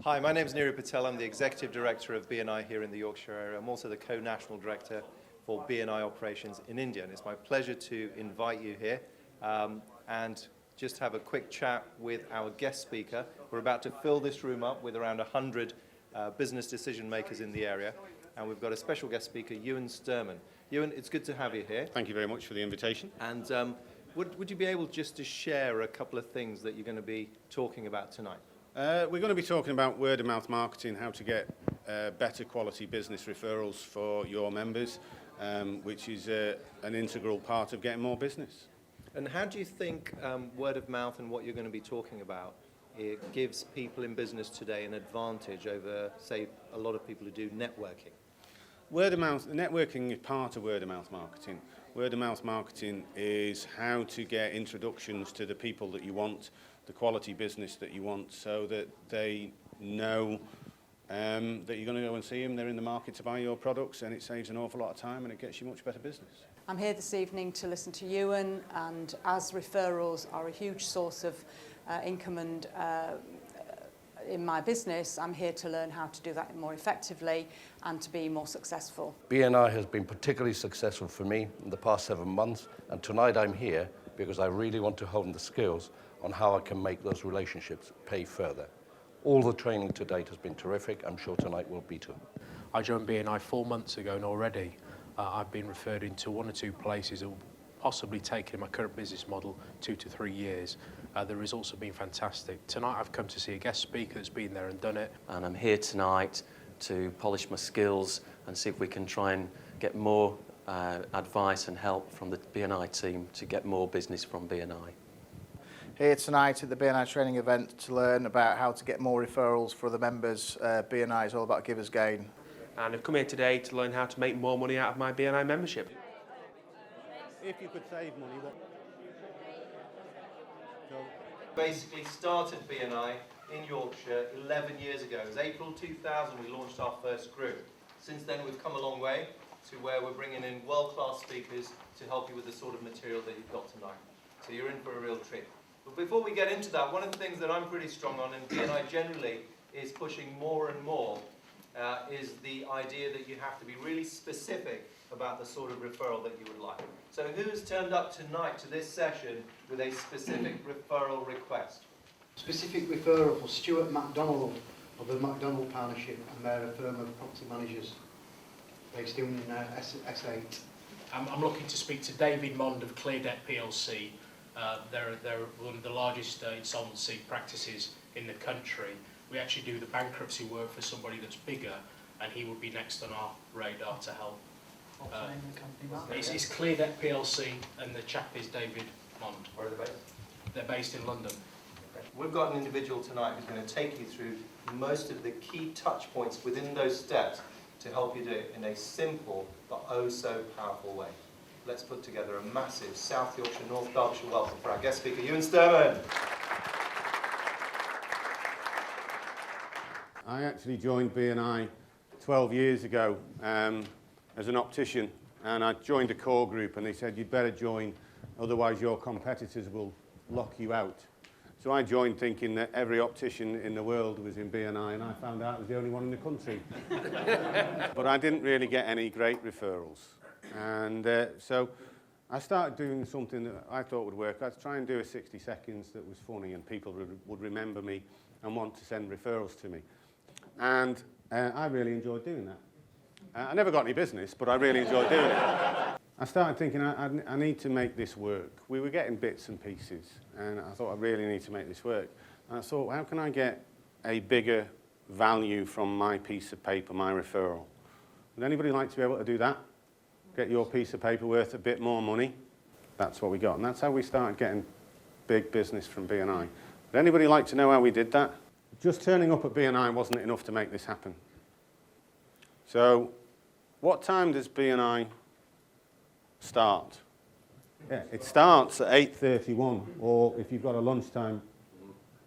Hi, my name is Niri Patel. I'm the Executive Director of B&I here in the Yorkshire area. I'm also the Co-National Director for B&I operations in India. And it's my pleasure to invite you here and just have a quick chat with our guest speaker. We're about to fill this room up with around 100 business decision makers in the area. And we've got a special guest speaker, Ewan Sturman. Ewan, it's good to have you here. Thank you very much for the invitation. And would you be able just to share a couple of things that you're going to be talking about tonight? We're going to be talking about word-of-mouth marketing, how to get better quality business referrals for your members, which is an integral part of getting more business. And how do you think word of mouth and what you're going to be talking about it gives people in business today an advantage over, say, a lot of people who do networking? Word-of-mouth, networking is part of word-of-mouth marketing. Word-of-mouth marketing is how to get introductions to the people that you want, the quality business that you want, so that they know that you're going to go and see them, they're in the market to buy your products, and it saves an awful lot of time and it gets you much better business. I'm here this evening to listen to Ewan, and as referrals are a huge source of income and in my business, I'm here to learn how to do that more effectively and to be more successful. B&I has been particularly successful for me in the past 7 months, and tonight I'm here because I really want to hone the skills on how I can make those relationships pay further. All the training to date has been terrific. I'm sure tonight will be too. I joined B&I 4 months ago, and already I've been referred into 1 or 2 places that will possibly take in my current business model 2 to 3 years. The results have been fantastic. Tonight I've come to see a guest speaker that's been there and done it. And I'm here tonight to polish my skills and see if we can try and get more advice and help from the B&I team to get more business from B&I. Here tonight at the B&I training event to learn about how to get more referrals for the members. B&I is all about givers gain. And I've come here today to learn how to make more money out of my B&I membership. If you could save money, what? Basically started B&I in Yorkshire 11 years ago. It was April 2000 we launched our first group. Since then we've come a long way to where we're bringing in world-class speakers to help you with the sort of material that you've got tonight. So you're in for a real treat. But before we get into that, one of the things that I'm pretty strong on, and B&I generally is pushing more and more, is the idea that you have to be really specific about the sort of referral that you would like. So who has turned up tonight to this session with a specific referral request? Specific referral for Stuart MacDonald of the MacDonald Partnership, and they're a firm of property managers based in S8. I'm looking to speak to David Mond of ClearDebt PLC. They're one of the largest insolvency practices in the country. We actually do the bankruptcy work for somebody that's bigger, and he would be next on our radar to help. What's the name of the company? It's ClearDebt PLC, and the chap is David Mond. Where are they based? They're based in London. Okay. We've got an individual tonight who's going to take you through most of the key touch points within those steps to help you do it in a simple but oh so powerful way. Let's put together a massive South Yorkshire, North Derbyshire welcome for our guest speaker, Ewan Sturman. I actually joined B&I 12 years ago as an optician, and I joined a core group, and they said you'd better join, otherwise your competitors will lock you out. So I joined thinking that every optician in the world was in B&I, and I found out I was the only one in the country. But I didn't really get any great referrals. And so I started doing something that I thought would work. I'd try and do a 60 seconds that was funny and people would remember me and want to send referrals to me. And I really enjoyed doing that. I never got any business, but I really enjoyed doing it. I started thinking I need to make this work. We were getting bits and pieces, and I thought I really need to make this work. And I thought, how can I get a bigger value from my piece of paper, my referral? Would anybody like to be able to do that? Get your piece of paper worth a bit more money? That's what we got, and that's how we started getting big business from B&I. Would anybody like to know how we did that? Just turning up at B&I wasn't enough to make this happen. So, what time does B&I start? Yeah, it starts at 8:31, or if you've got a lunchtime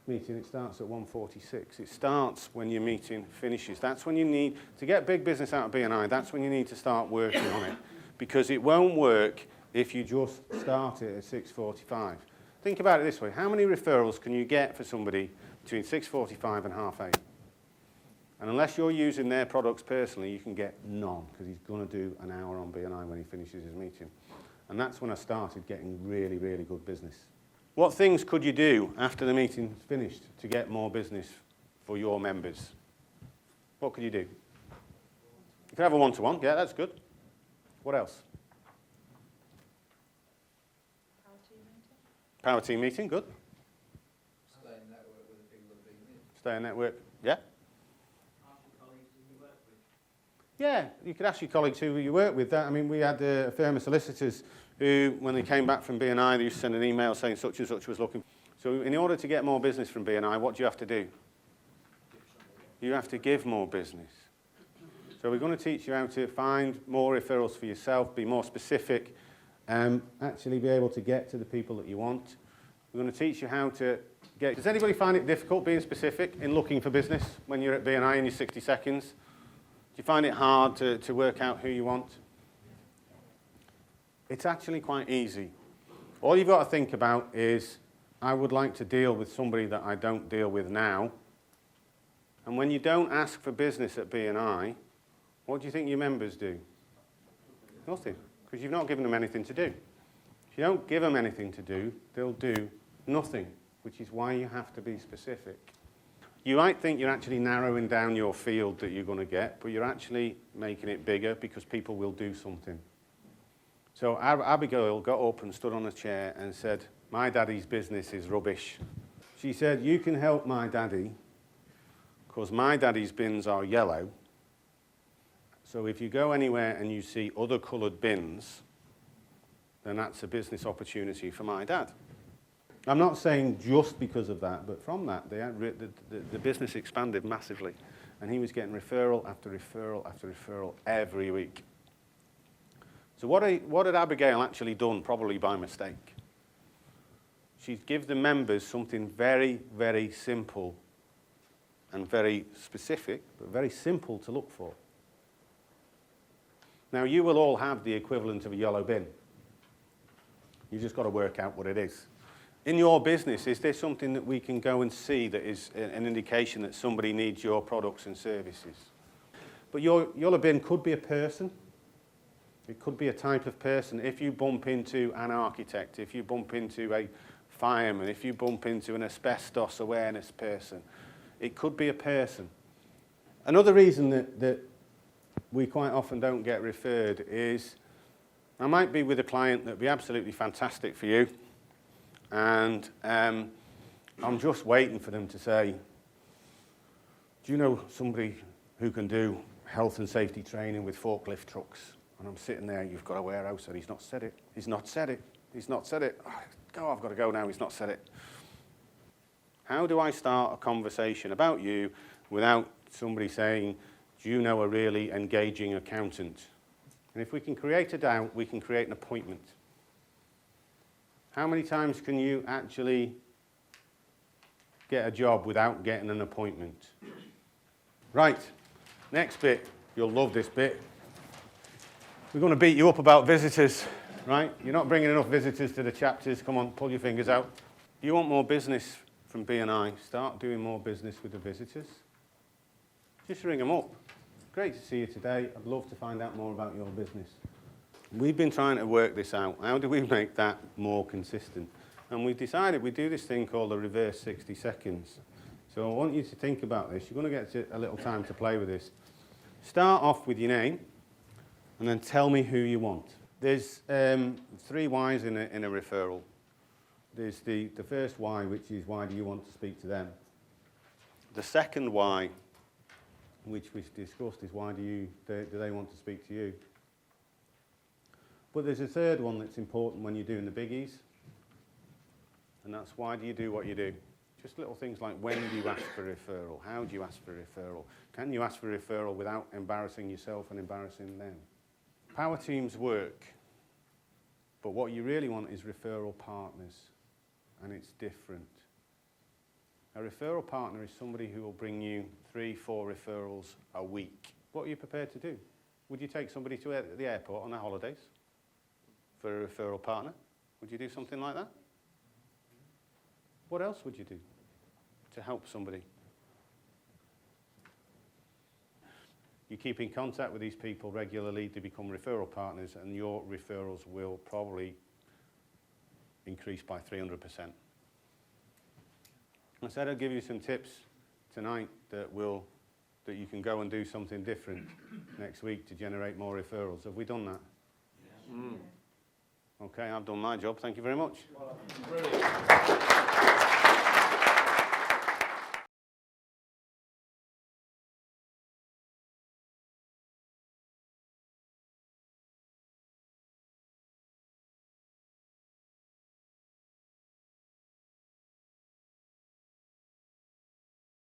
meeting, it starts at 1:46. It starts when your meeting finishes. That's when you need to get big business out of B&I. That's when you need to start working on it, because it won't work if you just start it at 6:45. Think about it this way: how many referrals can you get for somebody between 6:45 and 8:30? And unless you're using their products personally, you can get none, because he's going to do an hour on B&I when he finishes his meeting. And that's when I started getting really, really good business. What things could you do after the meeting's finished to get more business for your members? What could you do? You could have a one-to-one. Yeah, that's good. What else? Power team meeting, good. Stay in network with the people that beat me. Stay in network, yeah. Yeah, you could ask your colleagues who you work with. I mean, we had a firm of solicitors who, when they came back from B&I, they used to send an email saying such and such was looking. So in order to get more business from B&I, what do you have to do? You have to give more business. So we're going to teach you how to find more referrals for yourself, be more specific, actually be able to get to the people that you want. We're going to teach you how to get... Does anybody find it difficult being specific in looking for business when you're at B&I in your 60 seconds? Do you find it hard to work out who you want? It's actually quite easy. All you've got to think about is, I would like to deal with somebody that I don't deal with now. And when you don't ask for business at B&I, what do you think your members do? Nothing, because you've not given them anything to do. If you don't give them anything to do, they'll do nothing, which is why you have to be specific. You might think you're actually narrowing down your field that you're going to get, but you're actually making it bigger because people will do something. So Abigail got up and stood on a chair and said, "My daddy's business is rubbish." She said, "You can help my daddy because my daddy's bins are yellow. So if you go anywhere and you see other coloured bins, then that's a business opportunity for my dad." I'm not saying just because of that, but from that, the business expanded massively. And he was getting referral after referral after referral every week. So what had Abigail actually done, probably by mistake? She'd give the members something very, very simple and very specific, but very simple to look for. Now, you will all have the equivalent of a yellow bin. You've just got to work out what it is. In your business, is there something that we can go and see that is an indication that somebody needs your products and services? But your yellow bin could be a person. It could be a type of person. If you bump into an architect, if you bump into a fireman, if you bump into an asbestos awareness person, it could be a person. Another reason that we quite often don't get referred is, I might be with a client that would be absolutely fantastic for you, and I'm just waiting for them to say, "Do you know somebody who can do health and safety training with forklift trucks?" And I'm sitting there, "You've got a warehouse," and he's not said it. He's not said it. He's not said it. Oh, I've got to go now. He's not said it. How do I start a conversation about you without somebody saying, "Do you know a really engaging accountant?" And if we can create a doubt, we can create an appointment. How many times can you actually get a job without getting an appointment? Right, next bit. You'll love this bit. We're going to beat you up about visitors, right? You're not bringing enough visitors to the chapters. Come on, pull your fingers out. You want more business from B&I? Start doing more business with the visitors. Just ring them up. Great to see you today. I'd love to find out more about your business. We've been trying to work this out. How do we make that more consistent? And we decided we do this thing called the reverse 60 seconds. So I want you to think about this. You're going to get a little time to play with this. Start off with your name, and then tell me who you want. There's 3 whys in a referral. There's the first why, which is why do you want to speak to them? The second why, which we've discussed, is why do they want to speak to you? But there's a third one that's important when you're doing the biggies, and that's why do you do what you do? Just little things like, when do you ask for a referral? How do you ask for a referral? Can you ask for a referral without embarrassing yourself and embarrassing them? Power teams work, but what you really want is referral partners, and it's different. A referral partner is somebody who will bring you 3-4 referrals a week. What are you prepared to do? Would you take somebody to the airport on their holidays for a referral partner? Would you do something like that? What else would you do to help somebody? you keep in contact with these people regularly, they become referral partners, and your referrals will probably increase by 300%. I said I'd give you some tips tonight that you can go and do something different next week to generate more referrals. Have we done that? Mm. Okay, I've done my job. Thank you very much. Brilliant.